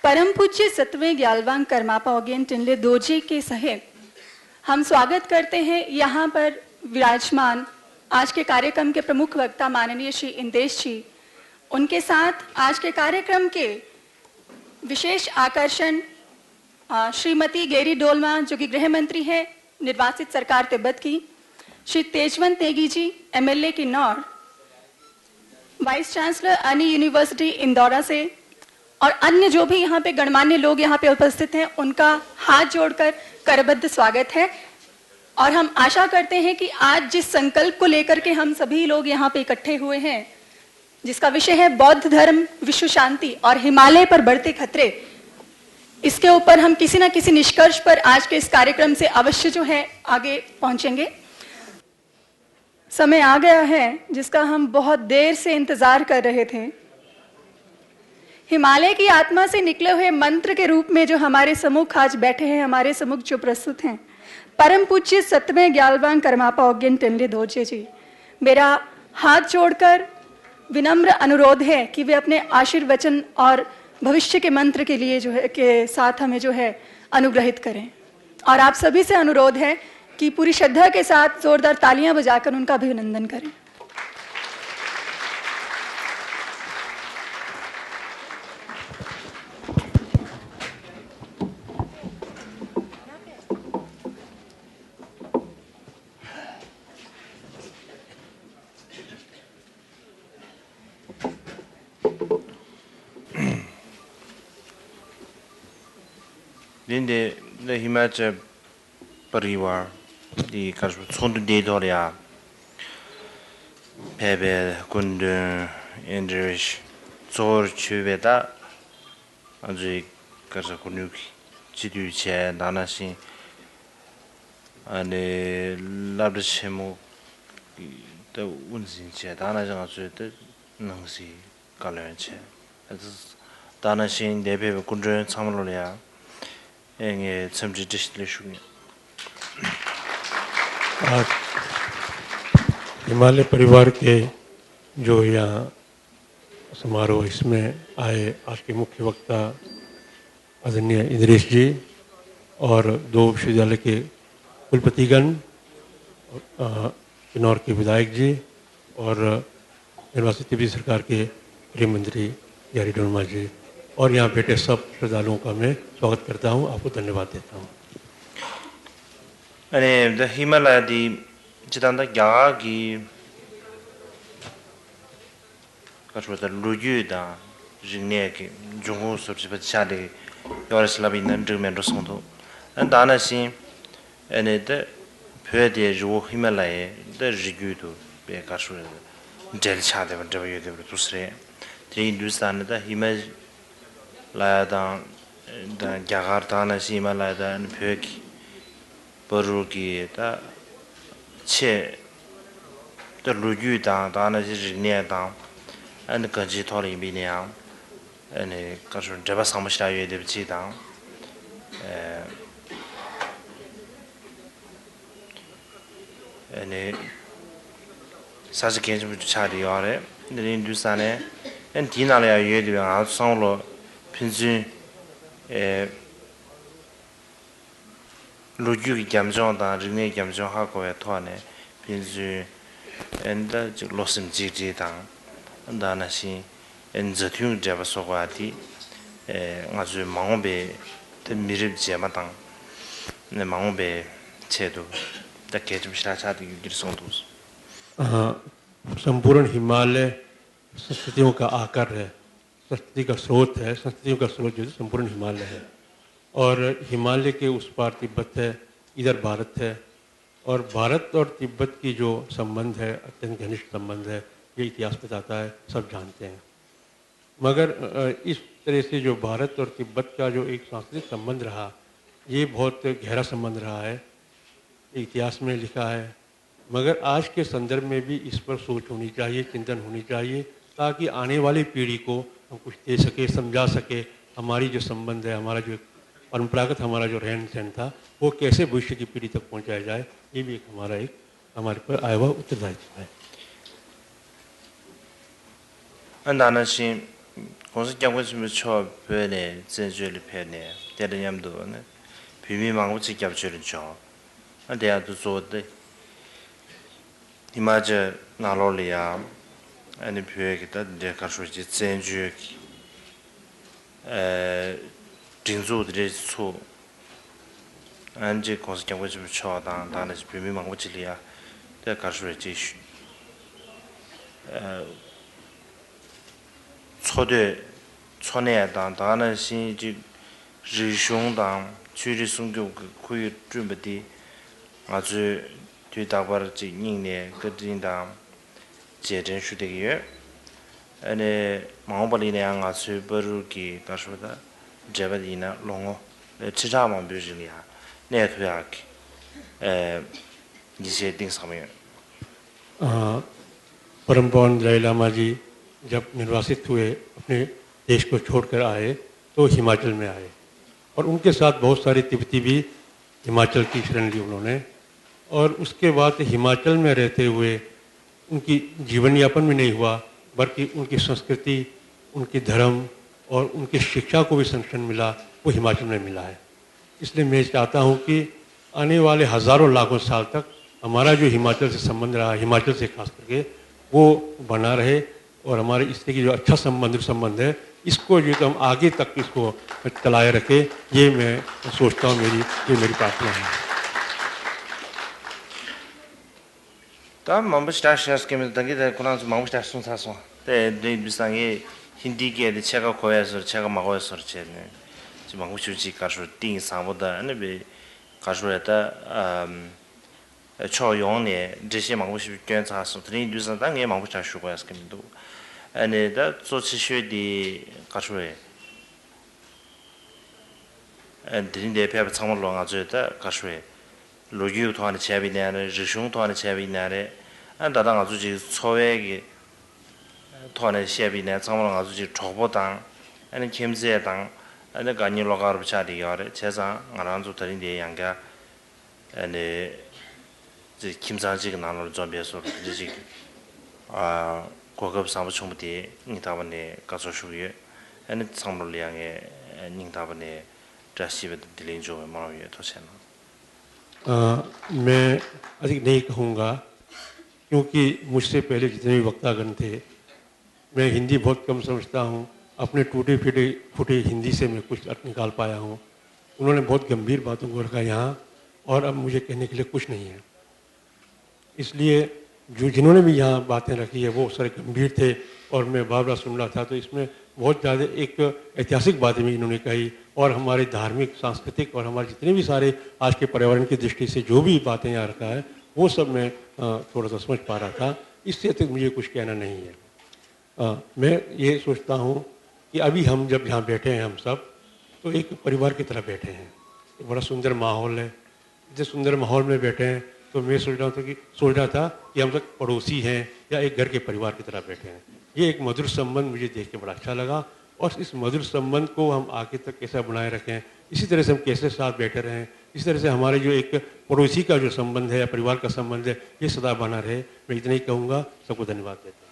परम पूज्य सतवें ग्यालवांग करमापा ओगेन टिनले दोजे के सहित हम स्वागत करते हैं यहाँ पर विराजमान आज के कार्यक्रम के प्रमुख वक्ता माननीय श्री इंदेश जी। उनके साथ आज के कार्यक्रम के विशेष आकर्षण श्रीमती गेरी डोलमा जो कि गृह मंत्री है निर्वासित सरकार तिब्बत की, Shri Tejwant Negi ji MLA Kinnaur, vice chancellor अनी यूनिवर्सिटी इंदौरा से और अन्य जो भी यहाँ पे गणमान्य लोग यहाँ पे उपस्थित हैं, उनका हाथ जोड़कर करबद्ध स्वागत है। और हम आशा करते हैं कि आज जिस संकल्प को लेकर के हम सभी लोग यहाँ पे इकट्ठे हुए हैं, जिसका विषय है बौद्ध धर्म, विश्व शांति और हिमालय पर बढ़ते खतरे, इसके ऊपर हम किसी न किसी निष्कर्ष पर आज के इस कार्यक्रम से अवश्य जो है आगे पहुंचेंगे। समय आ गया है जिसका हम बहुत देर से इंतजार कर रहे थे। हिमालय की आत्मा से निकले हुए मंत्र के रूप में जो हमारे सम्मुख आज बैठे हैं, हमारे सम्मुख जो प्रस्तुत हैं, परम पूज्य सतवें ग्यालवांग करमापा ओगेन टिनले दोरजे जी, मेरा हाथ जोड़कर विनम्र अनुरोध है कि वे अपने आशीर्वचन और भविष्य के मंत्र के लिए जो है के साथ हमें जो है अनुग्रहित करें। और आप सभी से अनुरोध है कि पूरी श्रद्धा के साथ जोरदार तालियां बजाकर उनका अभिनंदन करें। Linde the Himacha Parivar, the Kasund de Doria, Pebe, Kund, Indrish, Zor Chuveta, Andri Kasakunuki, Chiduche, Danasi, and the Labdishemo, the Unzinche, Danajan, Nancy, Galanche. Danashin, Debe, Kundran, Samaria. Himalaya परिवार के जो यहाँ समारोह इसमें आए आज के मुख्य वक्ता आदरणीय इंद्रेश जी और दो विश्वविद्यालय के कुलपतिगण, किन्नौर के विधायक जी और निर्वासित तिब्बती सरकार के गृह मंत्री गेरी डोलमा जी और यहाँ बैठे सब श्रद्धालुओं का मैं स्वागत करता हूँ, आपको धन्यवाद देता हूँ। अरे द हिमालय दी जितना यहाँ की कचौड़ा लुजू दा जिन्हें के जोंगो सबसे बच्चा ले यार इस्लामी नंबर में रसों तो दाना सी अने द फिर दे जो हिमालय द जिगु तो बेकार जेल छाते बंटे हुए थे दूसरे तो हिंदुस्तान द हिमालय लाया दा ग्यागार दाना सी हिमालय दा फिर की बरू की दा छे द लुजू दाना सी जिन्हें दा and kanji thori bi ne ang ane kaso jaba samashla ye de chi dang ane saji kenji bu cha de yare ne hindustan ne en dina le ye de ang song lo pinji lu ju gi jam jong da ri ne jam jong ha ko ya thwa ne pinji en da lo sim ji ji dang 다나시 엔저튜 잡아서가디 아주 망오베 미르지 마당 네 망오베 제도 तक 좀 시라차도 유기성도 संपूर्ण हिमालय संस्कृतियों का आकर है, संस्कृति का स्रोत है, संस्कृतियों का स्रोत जो संपूर्ण हिमालय है और हिमालय के उस पार तिब्बत है, इधर भारत है और भारत और तिब्बत की जो संबंध है अत्यंत घनिष्ठ संबंध है, ये इतिहास बताता है, सब जानते हैं। मगर इस तरह से जो भारत और तिब्बत का जो एक सांस्कृतिक संबंध रहा, ये बहुत गहरा संबंध रहा है, इतिहास में लिखा है। मगर आज के संदर्भ में भी इस पर सोच होनी चाहिए, चिंतन होनी चाहिए, ताकि आने वाली पीढ़ी को हम कुछ दे सके, समझा सके, हमारी जो संबंध है, हमारा जो परंपरागत हमारा जो रहन सहन था, वो कैसे भविष्य की पीढ़ी तक पहुँचाया जाए, ये भी हमारे पर आया हुआ उत्तरदायित्व है। अंदाना सी 공사 경고심 초 변에 전주리 변에 대련염도는 비밀망고 직접주는 죠. 대야도做的 이마저 나로리아 아니 표에다 이제 가서지 전주 진주들의 소 안지 공사 경고심 초다 다는 비밀망고 직리아 대 가서지 초대 초내당 다는 신지 리숑당 추리 성교 그 준비디 아주 뒤다버지 닝네 그진당 제전수되게 아니 마음벌이네 아주 버르기 가서다 제바디나 롱어 치자만 비즈리아 네트워크 이제 딩사면 परम पवन दलाई लामा जी जब निर्वासित हुए अपने देश को छोड़कर आए तो हिमाचल में आए और उनके साथ बहुत सारे तिब्बती भी हिमाचल की शरण ली उन्होंने और उसके बाद हिमाचल में रहते हुए उनकी जीवन यापन भी नहीं हुआ बल्कि उनकी संस्कृति उनकी धर्म और उनकी शिक्षा को भी संरक्षण मिला वो हिमाचल में मिला है। इसलिए मैं चाहता हूँ कि आने वाले हज़ारों लाखों साल तक हमारा जो हिमाचल से संबंध रहा हिमाचल से खास करके वो बना रहे और हमारे इससे की जो अच्छा संबंध है इसको जो हम आगे तक इसको चलाए रखें ये मैं सोचता हूँ ये मेरी प्रार्थना है। 다 마무시다시스케면 당기다 그런 마무시다스 사서 네 비상에 힌디계의 제가 고해서 제가 막어서 그렇지네 지금 마무시지 가서 띵 상보다 아니 가서에다 초용에这些마무시 견사서 드린 유선 당에 마무시다시고 했습니다. 아니 다 조치셔디 가서에 드린데 배합 참을로 가져다 가서에 로규 도안의 제비냐는 지숑 도안의 제비냐래 안다당 아주지 초회기 도안의 제비냐 참으로 아주지 초보당 아니 김제당 아니 간일로가르 차리야래 제사 안한주 드린데 양가 아니 지 김상직 나노를 좀 배서 이제 고급 사무 총무대 니다번에 가서 쉬고요 아니 참물량에 닝다번에 자시베 들린 좀 말아요 도체나 मैं अधिक नहीं कहूँगा क्योंकि मुझसे पहले जितने भी वक्तागण थे मैं हिंदी बहुत कम समझता हूँ अपने टूटे फूटे हिंदी से मैं कुछ अर्थ निकाल पाया हूँ उन्होंने बहुत गंभीर बातों को रखा यहाँ और अब मुझे कहने के लिए कुछ नहीं है इसलिए जिन्होंने भी यहाँ बातें रखी है वो सारे गंभीर थे और मैं बार बार सुन रहा था तो इसमें बहुत ज़्यादा एक ऐतिहासिक बातें भी इन्होंने कही और हमारे धार्मिक सांस्कृतिक और हमारे जितने भी सारे आज के पर्यावरण की दृष्टि से जो भी बातें यहाँ रखा है वो सब मैं थोड़ा सा समझ पा रहा था इससे तक मुझे कुछ कहना नहीं है। मैं ये सोचता हूँ कि अभी हम जब यहाँ बैठे हैं हम सब तो एक परिवार की तरह बैठे हैं एक बड़ा सुंदर माहौल है इतने सुंदर माहौल में बैठे हैं तो मैं सोच रहा था कि हम सब पड़ोसी हैं या एक घर के परिवार की तरह बैठे हैं। ये एक मधुर संबंध मुझे देख के बड़ा अच्छा लगा और इस मधुर संबंध को हम आगे तक कैसे बनाए रखें इसी तरह से हम कैसे साथ बैठे रहें इसी तरह से हमारे जो एक पड़ोसी का जो संबंध है या परिवार का संबंध है ये सदा बना रहे मैं इतना ही कहूँगा। सबको धन्यवाद देता हूँ।